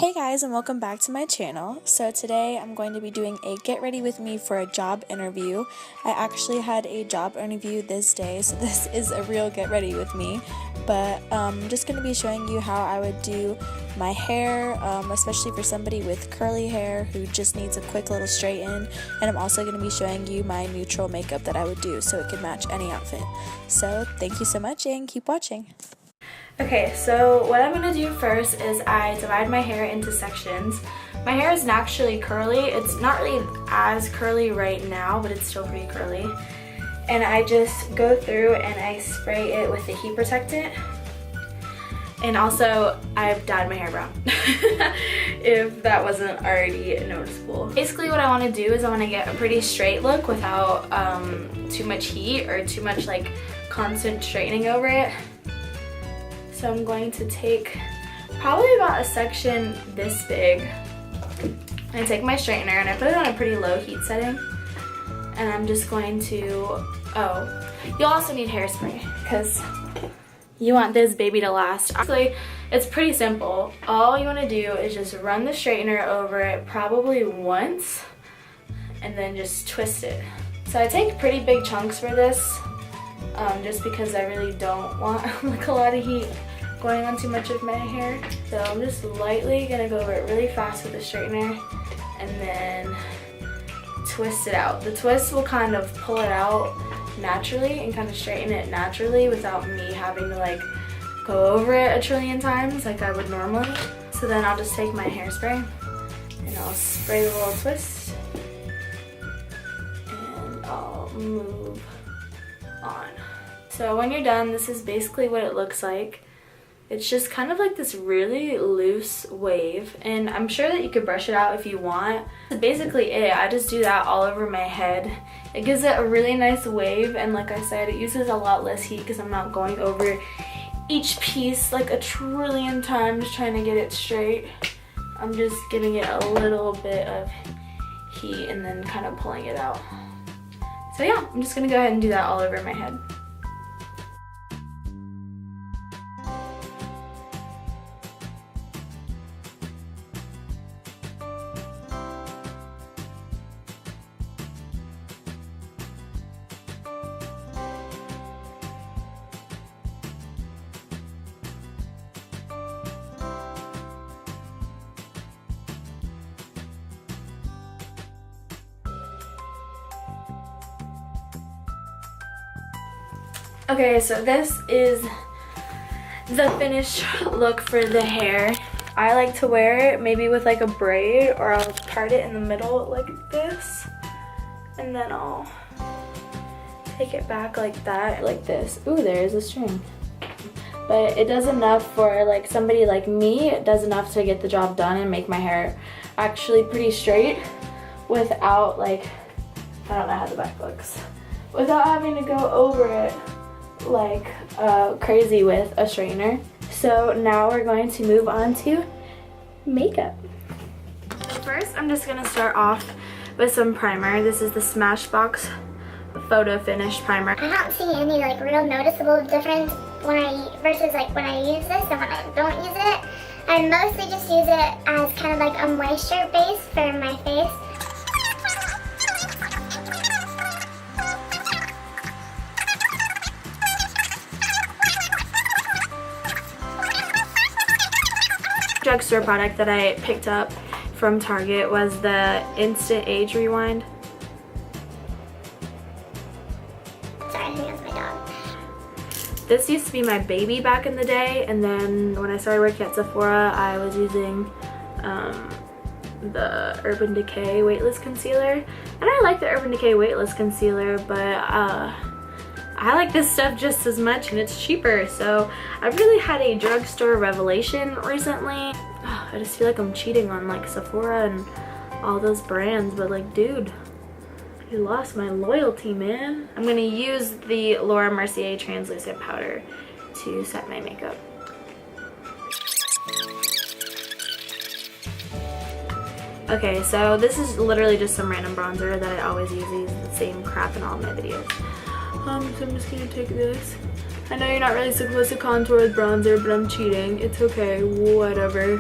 Hey guys, and welcome back to my channel. So today I'm going to be doing a get ready with me for a job interview. I actually had a job interview this day, so this is a real get ready with me. But I'm just going to be showing you how I would do my hair, especially for somebody with curly hair who just needs a quick little straighten. And I'm also going to be showing you my neutral makeup that I would do so it can match any outfit. So thank you so much and keep watching. Okay, so what I'm going to do first is I divide my hair into sections. My hair is naturally curly. It's not really as curly right now, but it's still pretty curly. And I just go through and I spray it with the heat protectant. And also, I've dyed my hair brown, if that wasn't already noticeable. Basically what I want to do is I want to get a pretty straight look without too much heat or too much like constant straightening over it. So I'm going to take probably about a section this big. I take my straightener and I put it on a pretty low heat setting. And I'm just going to, you'll also need hairspray because you want this baby to last. Actually, it's pretty simple. All you want to do is just run the straightener over it probably once and then just twist it. So I take pretty big chunks for this just because I really don't want like a lot of heat going on too much of my hair. So I'm just lightly gonna go over it really fast with the straightener and then twist it out. The twist will kind of pull it out naturally and kind of straighten it naturally without me having to like go over it a trillion times like I would normally. So then I'll just take my hairspray and I'll spray the little twist and I'll move on. So when you're done, this is basically what it looks like. It's just kind of like this really loose wave, and I'm sure that you could brush it out if you want. That's basically it. I just do that all over my head. It gives it a really nice wave, and like I said, it uses a lot less heat because I'm not going over each piece like a trillion times trying to get it straight. I'm just giving it a little bit of heat and then kind of pulling it out. So yeah, I'm just gonna go ahead and do that all over my head. Okay, so this is the finished look for the hair. I like to wear it maybe with like a braid, or I'll part it in the middle like this, and then I'll take it back like that, like this. Ooh, there's a string. But it does enough for like somebody like me. It does enough to get the job done and make my hair actually pretty straight without like, I don't know how the back looks, without having to go over it like crazy with a straightener. So now we're going to move on to makeup. First, I'm just gonna start off with some primer. This is the Smashbox Photo Finish Primer. I don't see any like real noticeable difference versus like when I use this and when I don't use it. I mostly just use it as kind of like a moisture base for my face. Drugstore product that I picked up from Target was the Instant Age Rewind. Sorry, I think that's my dog. This used to be my baby back in the day, and then when I started working at Sephora, I was using the Urban Decay Weightless Concealer. And I like the Urban Decay Weightless Concealer, but I like this stuff just as much and it's cheaper. So I've really had a drugstore revelation recently. I just feel like I'm cheating on like Sephora and all those brands, but like, dude, you lost my loyalty, man. I'm gonna use the Laura Mercier translucent powder to set my makeup. Okay, so this is literally just some random bronzer that I always use. These the same crap in all my videos. So I'm just gonna take this. I know you're not really supposed to contour with bronzer, but I'm cheating. It's okay, whatever.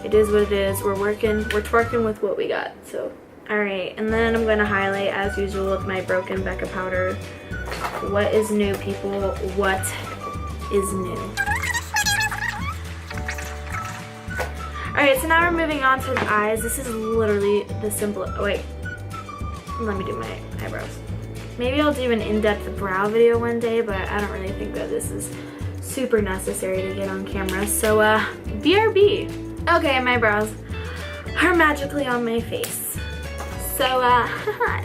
it is what it is. We're twerking with what we got. So, alright, and then I'm going to highlight as usual with my Broken Becca powder. What is new, people? What is new? Alright, so now we're moving on to the eyes. This is literally the simplest. Oh, wait. Let me do my eyebrows. Maybe I'll do an in-depth brow video one day, but I don't really think that this is super necessary to get on camera. So, BRB. Okay, my brows are magically on my face. So,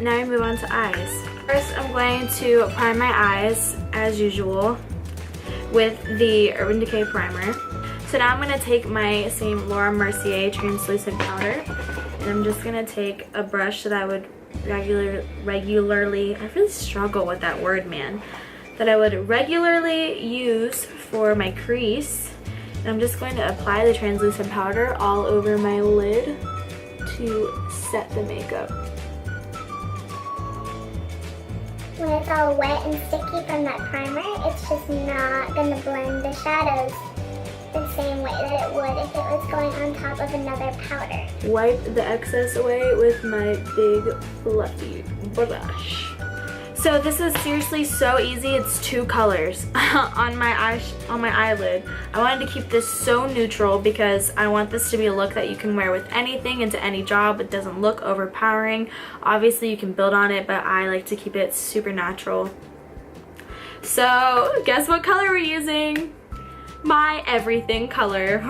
now I move on to eyes. First, I'm going to prime my eyes, as usual, with the Urban Decay primer. So now I'm going to take my same Laura Mercier translucent powder, and I'm just going to take a brush that I would regularly, I really struggle with that word, man, that I would regularly use for my crease. And I'm just going to apply the translucent powder all over my lid to set the makeup. When it's all wet and sticky from that primer, it's just not going to blend the shadows the same way that it would if it was going on top of another powder. Wipe the excess away with my big fluffy brush. So this is seriously so easy. It's 2 colors on my eyelid. I wanted to keep this so neutral because I want this to be a look that you can wear with anything into any job. It doesn't look overpowering. Obviously you can build on it, but I like to keep it super natural. So guess what color we're using? My everything color.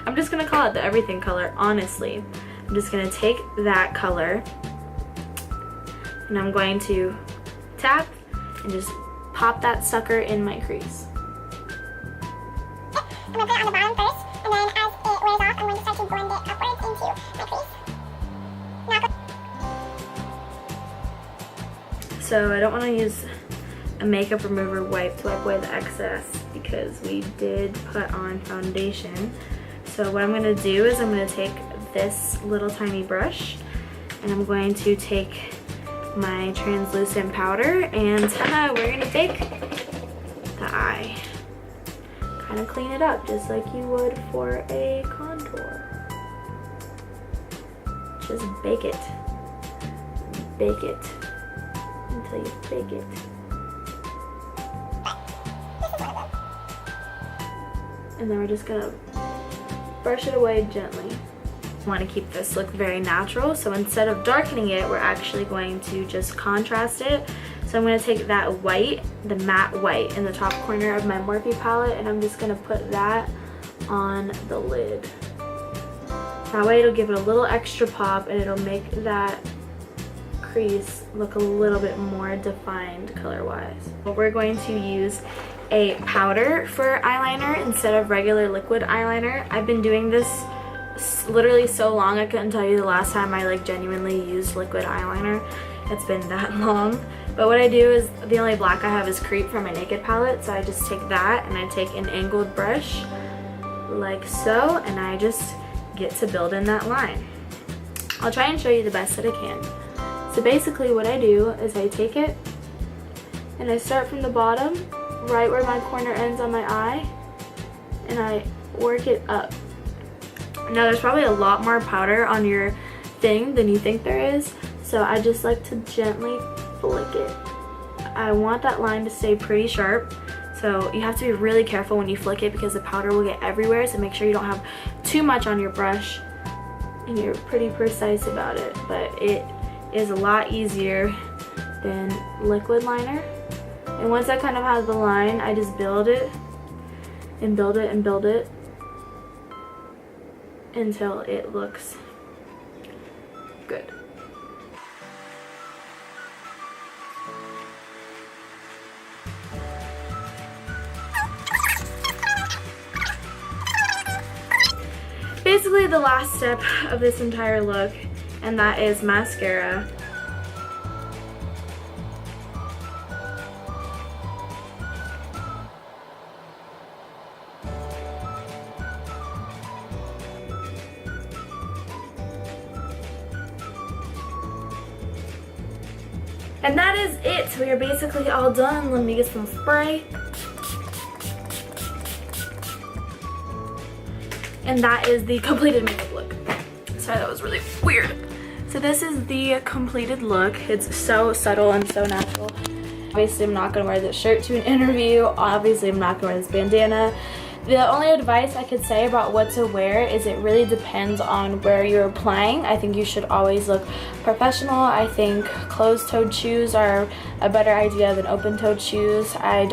I'm just gonna call it the everything color, honestly. I'm just gonna take that color and I'm going to tap and just pop that sucker in my crease. I'm gonna put it on the bottom first, and then as it wears off, I'm going to start to blend it upwards into my crease. So I don't want to use a makeup remover wipe to wipe away the excess because we did put on foundation. So what I'm going to do is I'm going to take this little tiny brush and I'm going to take my translucent powder and we're going to bake the eye. Kind of clean it up just like you would for a contour. Just bake it. Bake it until you bake it. And then we're just gonna brush it away gently. I want to keep this look very natural, so instead of darkening it, we're actually going to just contrast it. So I'm going to take that white, the matte white in the top corner of my Morphe palette, and I'm just going to put that on the lid. That way it'll give it a little extra pop and it'll make that crease look a little bit more defined color-wise. We're going to use a powder for eyeliner instead of regular liquid eyeliner. I've been doing this literally so long I couldn't tell you the last time I genuinely used liquid eyeliner. It's been that long. But what I do is, the only black I have is Creep from my Naked palette, so I just take that and I take an angled brush like so, and I just get to build in that line. I'll try and show you the best that I can. So basically what I do is I take it and I start from the bottom, right where my corner ends on my eye, and I work it up. Now there's probably a lot more powder on your thing than you think there is, so I just like to gently flick it. I want that line to stay pretty sharp, so you have to be really careful when you flick it because the powder will get everywhere, so make sure you don't have too much on your brush and you're pretty precise about it. But it is a lot easier than liquid liner. And once I kind of have the line, I just build it and build it and build it until it looks good. Basically the last step of this entire look, and that is mascara. And that is it. We are basically all done. Let me get some spray. And that is the completed makeup look. Sorry, that was really weird. So this is the completed look. It's so subtle and so natural. Obviously, I'm not gonna wear this shirt to an interview. Obviously, I'm not gonna wear this bandana. The only advice I could say about what to wear is it really depends on where you're applying. I think you should always look professional. I think closed-toed shoes are a better idea than open-toed shoes. I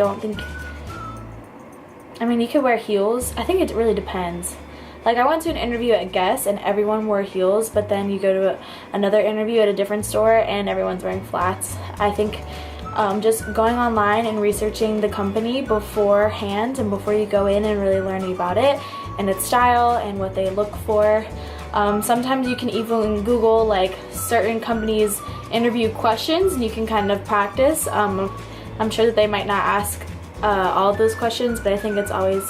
mean, you could wear heels. I think it really depends. Like, I went to an interview at Guess and everyone wore heels, but then you go to another interview at a different store and everyone's wearing flats. I think just going online and researching the company beforehand and before you go in and really learning about it and its style and what they look for. Sometimes you can even Google like certain companies' interview questions and you can kind of practice. I'm sure that they might not ask all of those questions, but I think it's always...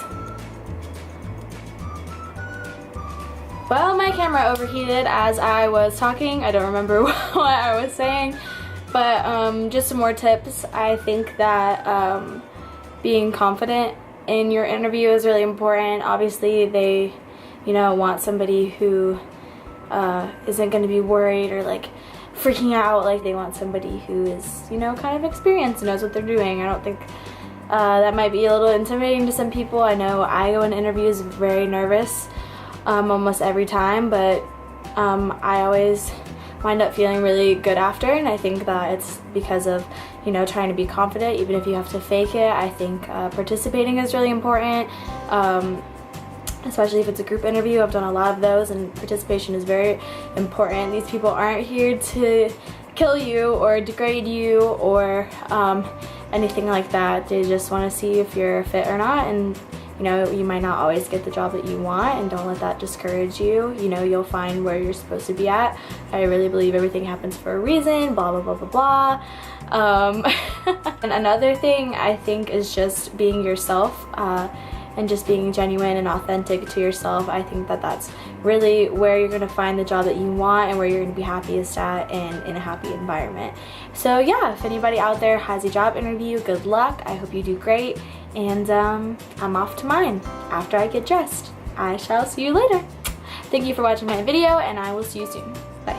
Well, my camera overheated as I was talking. I don't remember what I was saying, but just some more tips. I think that being confident in your interview is really important. Obviously, they, want somebody who isn't going to be worried or like freaking out. Like, they want somebody who is, kind of experienced and knows what they're doing. I don't think that might be a little intimidating to some people. I know I go in interviews very nervous almost every time, but I always wind up feeling really good after, and I think that it's because of trying to be confident even if you have to fake it. I think participating is really important, especially if it's a group interview. I've done a lot of those and participation is very important. These people aren't here to kill you or degrade you or anything like that. They just want to see if you're fit or not, and you might not always get the job that you want, and don't let that discourage you. You'll find where you're supposed to be at. I really believe everything happens for a reason, blah, blah, blah, blah, blah. And another thing I think is just being yourself and just being genuine and authentic to yourself. I think that that's really where you're going to find the job that you want and where you're going to be happiest at and in a happy environment. So yeah, if anybody out there has a job interview, good luck. I hope you do great. And I'm off to mine after I get dressed. I shall see you later. Thank you for watching my video, and I will see you soon. Bye.